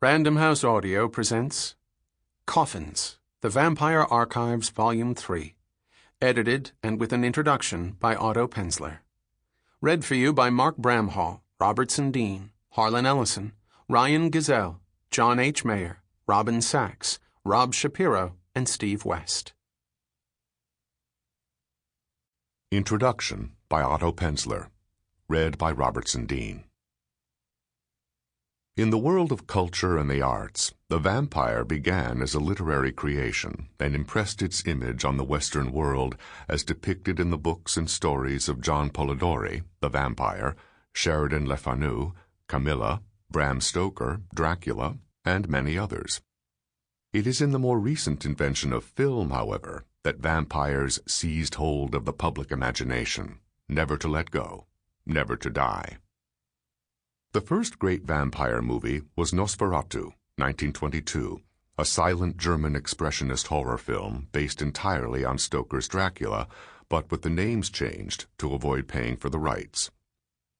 Random House Audio presents Coffins, The Vampire Archives, Volume 3, edited and with an introduction by Otto Penzler. Read for you by Mark Bramhall, Robertson Dean, Harlan Ellison, Ryan Gazelle, John H. Mayer, Robin Sachs, Rob Shapiro, and Steve West. Introduction by Otto Penzler. Read by Robertson Dean. In the world of culture and the arts, the vampire began as a literary creation and impressed its image on the Western world as depicted in the books and stories of John Polidori, the vampire, Sheridan Le Fanu, Camilla, Bram Stoker, Dracula, and many others. It is in the more recent invention of film, however, that vampires seized hold of the public imagination, never to let go, never to die. The first great vampire movie was Nosferatu, 1922, a silent German expressionist horror film based entirely on Stoker's Dracula, but with the names changed to avoid paying for the rights.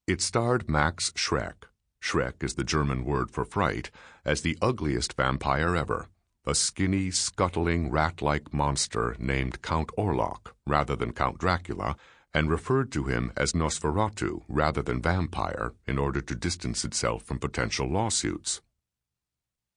It starred Max Schreck. Schreck is the German word for fright, as the ugliest vampire ever, a skinny, scuttling, rat-like monster named Count Orlok rather than Count Dracula, and referred to him as Nosferatu rather than vampire in order to distance itself from potential lawsuits.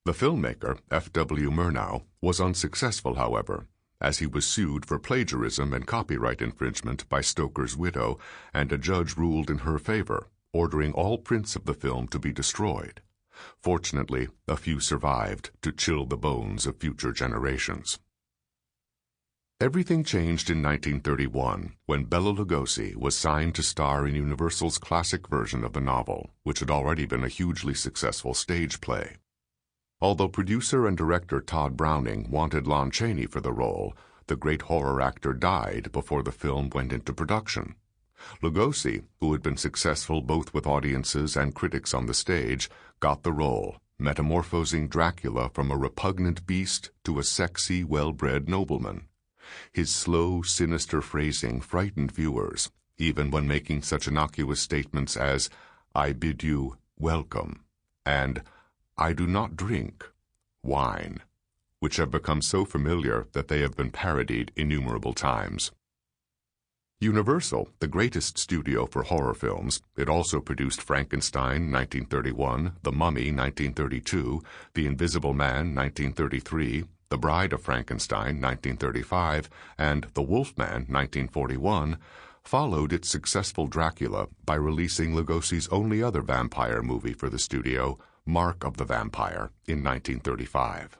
The filmmaker, F.W. Murnau, was unsuccessful, however, as he was sued for plagiarism and copyright infringement by Stoker's widow, and a judge ruled in her favor, ordering all prints of the film to be destroyed. Fortunately, a few survived to chill the bones of future generations. Everything changed in 1931 when Bela Lugosi was signed to star in Universal's classic version of the novel, which had already been a hugely successful stage play. Although producer and director Todd Browning wanted Lon Chaney for the role, the great horror actor died before the film went into production. Lugosi, who had been successful both with audiences and critics on the stage, got the role, metamorphosing Dracula from a repugnant beast to a sexy, well-bred nobleman. His slow, sinister phrasing frightened viewers, even when making such innocuous statements as, "I bid you welcome," and "I do not drink wine," which have become so familiar that they have been parodied innumerable times. Universal, the greatest studio for horror films, it also produced Frankenstein, 1931, The Mummy, 1932, The Invisible Man, 1933, The Bride of Frankenstein, 1935, and The Wolfman, 1941, followed its successful Dracula by releasing Lugosi's only other vampire movie for the studio, Mark of the Vampire, in 1935.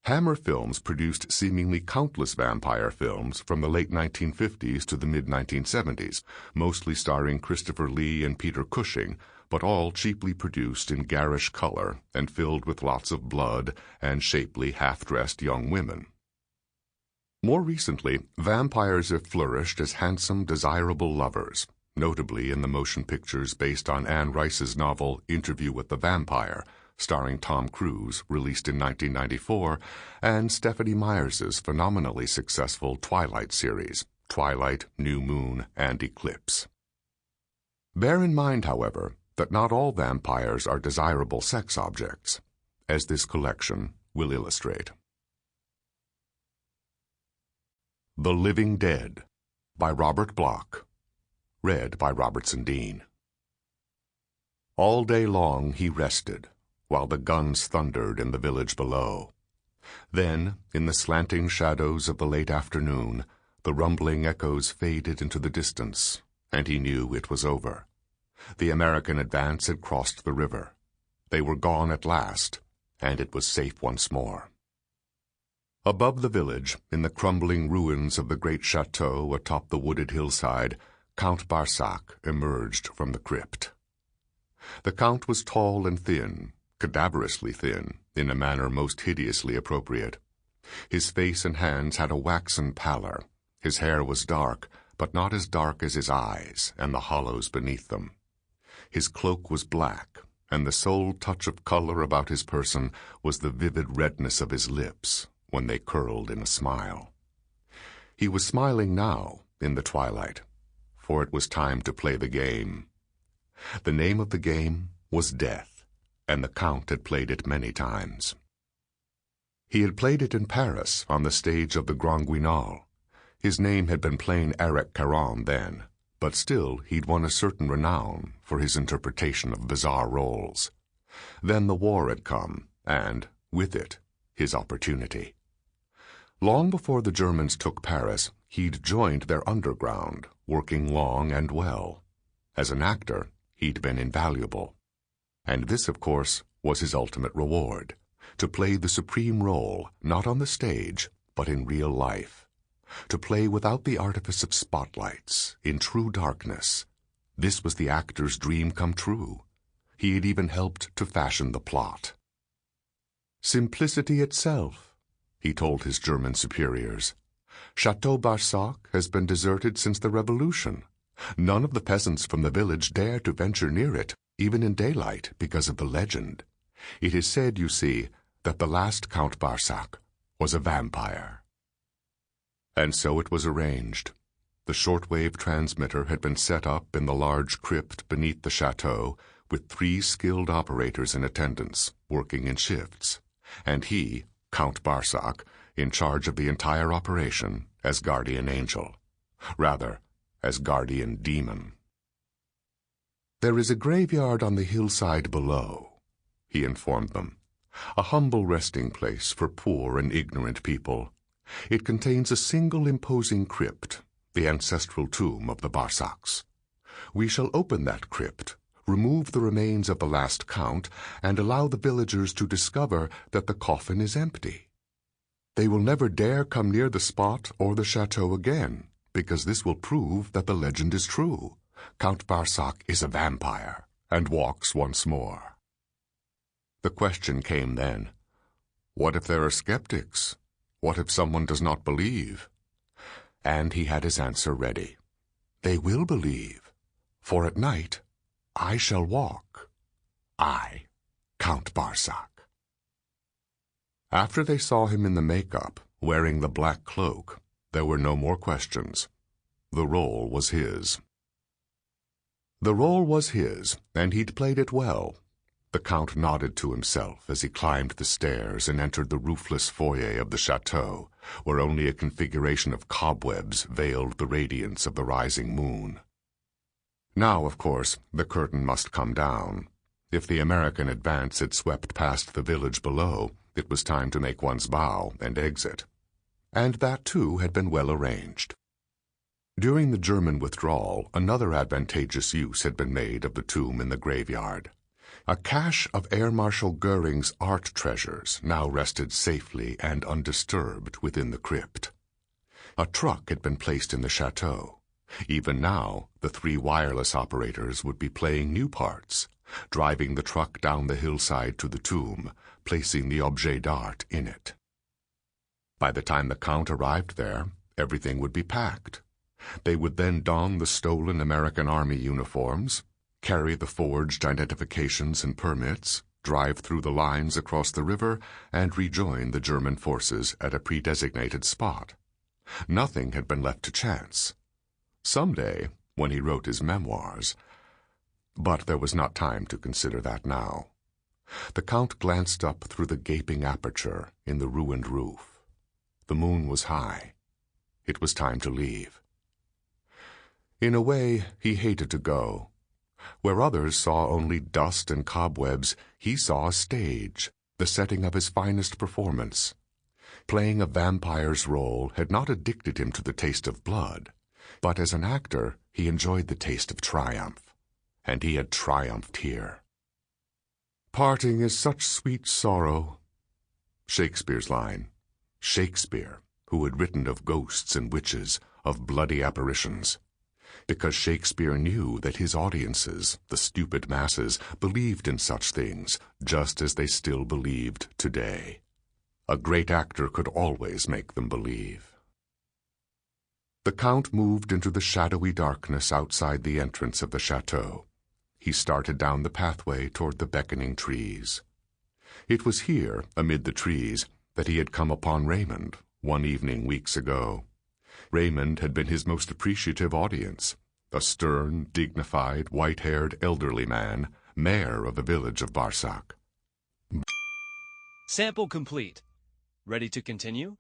Hammer Films produced seemingly countless vampire films from the late 1950s to the mid-1970s, mostly starring Christopher Lee and Peter Cushing, but all cheaply produced in garish color and filled with lots of blood and shapely, half-dressed young women. More recently, vampires have flourished as handsome, desirable lovers, notably in the motion pictures based on Anne Rice's novel Interview with the Vampire, starring Tom Cruise, released in 1994, and Stephanie Myers's phenomenally successful Twilight series, Twilight, New Moon, and Eclipse. Bear in mind, however, that not all vampires are desirable sex objects, as this collection will illustrate. The Living Dead by Robert Bloch. Read by Robertson Dean. All day long he rested, while the guns thundered in the village below. Then, in the slanting shadows of the late afternoon, the rumbling echoes faded into the distance, and he knew it was over. The American advance had crossed the river. They were gone at last, and it was safe once more. Above the village, in the crumbling ruins of the great chateau atop the wooded hillside, Count Barsac emerged from the crypt. The Count was tall and thin, cadaverously thin, in a manner most hideously appropriate. His face and hands had a waxen pallor. His hair was dark, but not as dark as his eyes and the hollows beneath them. His cloak was black, and the sole touch of color about his person was the vivid redness of his lips when they curled in a smile. He was smiling now, in the twilight, for it was time to play the game. The name of the game was Death, and the Count had played it many times. He had played it in Paris on the stage of the Grand Guignol. His name had been plain Eric Caron then, but still he'd won a certain renown for his interpretation of bizarre roles. Then the war had come, and, with it, his opportunity. Long before the Germans took Paris, he'd joined their underground, working long and well. As an actor, he'd been invaluable. And this, of course, was his ultimate reward, to play the supreme role, not on the stage, but in real life. To play without the artifice of spotlights, in true darkness. This was the actor's dream come true. He had even helped to fashion the plot. Simplicity itself, he told his German superiors. Chateau Barsac has been deserted since the Revolution. None of the peasants from the village dare to venture near it, even in daylight, because of the legend. It is said, you see, that the last Count Barsac was a vampire. And so it was arranged. The shortwave transmitter had been set up in the large crypt beneath the chateau, with 3 skilled operators in attendance, working in shifts, and he, Count Barsac, in charge of the entire operation as guardian angel. Rather, as guardian demon. There is a graveyard on the hillside below, he informed them, a humble resting place for poor and ignorant people. It contains a single imposing crypt, the ancestral tomb of the Barsacs. We shall open that crypt, remove the remains of the last count, and allow the villagers to discover that the coffin is empty. They will never dare come near the spot or the chateau again, because this will prove that the legend is true. Count Barsac is a vampire, and walks once more. The question came then, what if there are skeptics? What if someone does not believe? And he had his answer ready. They will believe, for at night I shall walk. I, Count Barsac. After they saw him in the makeup, wearing the black cloak, there were no more questions. The role was his. The role was his, and he'd played it well. The Count nodded to himself as he climbed the stairs and entered the roofless foyer of the chateau, where only a configuration of cobwebs veiled the radiance of the rising moon. Now, of course, the curtain must come down. If the American advance had swept past the village below, it was time to make one's bow and exit. And that, too, had been well arranged. During the German withdrawal, another advantageous use had been made of the tomb in the graveyard. A cache of Air Marshal Goering's art treasures now rested safely and undisturbed within the crypt. A truck had been placed in the chateau. Even now, the 3 wireless operators would be playing new parts, driving the truck down the hillside to the tomb, placing the objet d'art in it. By the time the Count arrived there, everything would be packed. They would then don the stolen American Army uniforms, carry the forged identifications and permits, drive through the lines across the river, and rejoin the German forces at a predesignated spot. Nothing had been left to chance. Someday, when he wrote his memoirs. But there was not time to consider that now. The Count glanced up through the gaping aperture in the ruined roof. The moon was high. It was time to leave. In a way, he hated to go. Where others saw only dust and cobwebs, he saw a stage, the setting of his finest performance. Playing a vampire's role had not addicted him to the taste of blood, but as an actor he enjoyed the taste of triumph, and he had triumphed here. Parting is such sweet sorrow. Shakespeare's line. Shakespeare, who had written of ghosts and witches, of bloody apparitions. Because Shakespeare knew that his audiences, the stupid masses, believed in such things, just as they still believed today. A great actor could always make them believe. The Count moved into the shadowy darkness outside the entrance of the chateau. He started down the pathway toward the beckoning trees. It was here, amid the trees, that he had come upon Raymond, one evening weeks ago. Raymond had been his most appreciative audience, a stern, dignified, white-haired elderly man, mayor of the village of Barsac. Sample complete. Ready to continue?